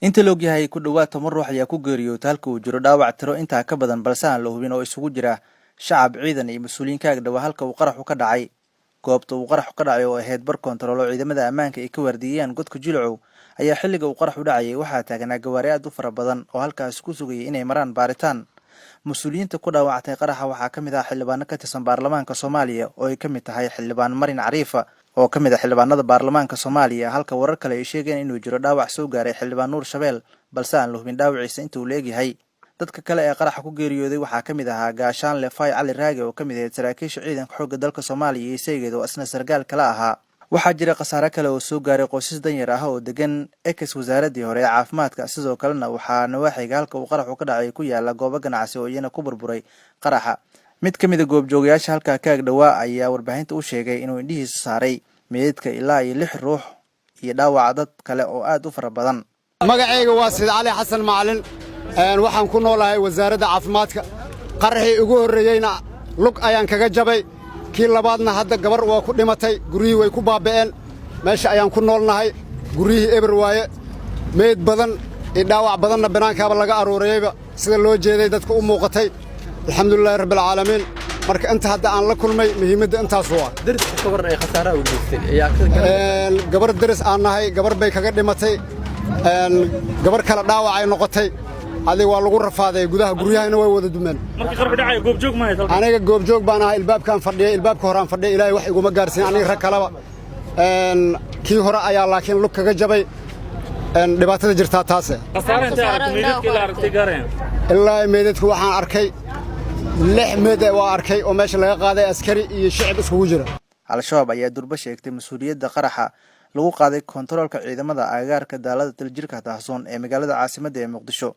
inta loo yahay ku dhawaad 10 ruux ayaa ku geeriyootay halka uu jiro dhaawac tiro inta ka badan balse aan la hubin oo isugu jira shacab ciidan iyo mas'uuliyiin ka agdhow halka uu qaraxu ka dhacay goobta uu qaraxu ka dhacay oo ahayd bar kontarool ciidamada ammaanka ay ka wardiyeen godka Jilcow ayaa xilliga uu qaraxu dhacay waxaa taagnaa gawaari aad u fara badan oo halkaas ku sugayay inay maraan baaritaan mas'uuliyiinta ku dhaawactay qaraxa waxaa kamid ah xildhibaan ka tirsan baarlamaanka Soomaaliya oo ay kamid tahay xildhibaan Marin Cariifa oo kamid ah xildhibaanada baarlamaanka Soomaaliya halka warar kale ay sheegeen inuu jiro dhaawac soo gaaray xildhibaan Nuur Shabeel balse aan la hubin dhaawaciisa inta uu leeyahay dadka kale ee qaraxa ku geeriyooday waxaa kamid ahaa gaashaan Lefay Cali Raage oo kamid ah saraakiisha ciidanka xoogga dalka Soomaaliya iyo saygeeda oo asna sargaal kala ahaa waxaa jira khasaare kale oo soo gaaray qoysas danyar ah oo degan ex wasaaradii hore ee caafimaadka sidoo kalena waxaa nawaaxiga halka uu qaraxu ka dhacay ku yaala goobo ganacsi oo iyana ku burburay qaraxa mid kamid ah goobjoogayaasha halka ka agdhawaa ayaa warbaahinta u sheegay inuu indhihiisa saaray meedka ilaa 6 ruux iyo dhaawac dad kale oo aad u fara badan magacayga waa Said Cali Xasan Macalin waxaan ku noolahay wasaaradda caafimaadka qaraxii ugu horeeyayna lug ayaan kaga jabay kii labaadna hadda gabar waa ku dhimatay guriyii way ku baaba'een meesha ayaan ku noolnahay guriyii eber waaye meed badan iyo dhaawac badanna banaankaaba laga aroorayba sida loo jeeday dadka u muuqatay alxamdulillaah rabbil caalamiin marka inta hadda aan la kulmay muhiimadda intaas waa dariska gabar ay khasaare u geystay ayaa gabar daris aan nahay gabar bay kaga dhimatay gabar kala dhaawac ay noqotay adiga waa lagu rafaaday gudaha guryahayna way wada dumeen markii qarab dhacay goobjoog ma haysan aniga goobjoog baan ahay ilbaabkan fadhiyay ilbaabka hore aan fadhiyay ilaahay wax iguma gaarsiin aniga rag kalaba kii hore ayaa laakiin lug kaga jabay dhibaatada jirta taas khasaare inta meedadkii la aragtay gaareen ilaa meedadku waxaan arkay 6 meed waa arkay oo meesha laga qaaday askari iyo shacab iskugu jira al-shabaab ayaa durba sheegtay mas'uuliyadda qaraxa lagu qaaday kontaroolka ciidamada agagaarka daalada taljirka Tahsoon ee magaalada caasimadda ee Muqdisho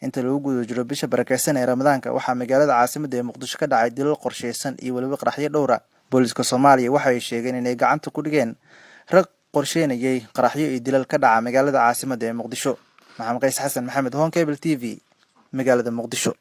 inta lagu gudo jiro bisha barakeysan ee Ramadaanka waxaa magaalada caasimadda ee Muqdisho ka dhacay dilal qorsheysan iyo waliba qaraxyo dhowr ah booliska Soomaaliya waxay sheegeen inay gacanta ku dhigeen rag qorsheynayay qaraxyo iyo dilal ka dhaca magaalada caasimadda ee Muqdisho Maxamed Qays Xasan Maxamed Hon Cable TV magaalada Muqdisho